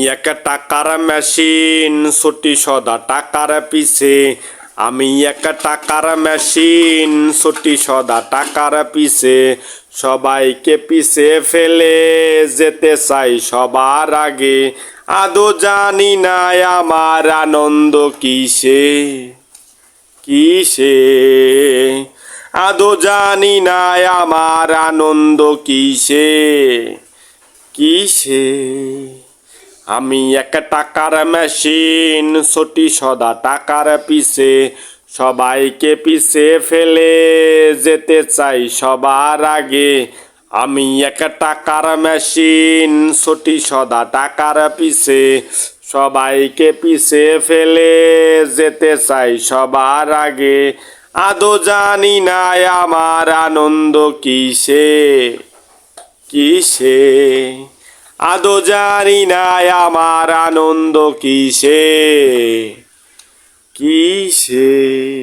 একটা টাকার মেশিন ছুটি সদা টাকার পিছে। আমি একটা টাকার মেশিন ছুটি সদা টাকার পিছে। সবাইকে পিছে ফেলে যেতে চাই সবার আগে। আদৌ জানি না আমার আনন্দ কিসে কিসে। আদৌ জানি না আমার আনন্দ কিসে কিসে। আমি একটা টাকার মেশিন ছুটি সদা টাকার পিছে। সবাইকে পিছে ফেলে যেতে চাই সবার আগে। আমি একটা টাকার মেশিন ছুটি সদা টাকার পিছে। সবাইকে পিছে ফেলে যেতে চাই সবার আগে। আদৌ জানি না আমার আনন্দ কিসে কিসে। আদৌ জানি না আমার আনন্দ কিসে কিসে।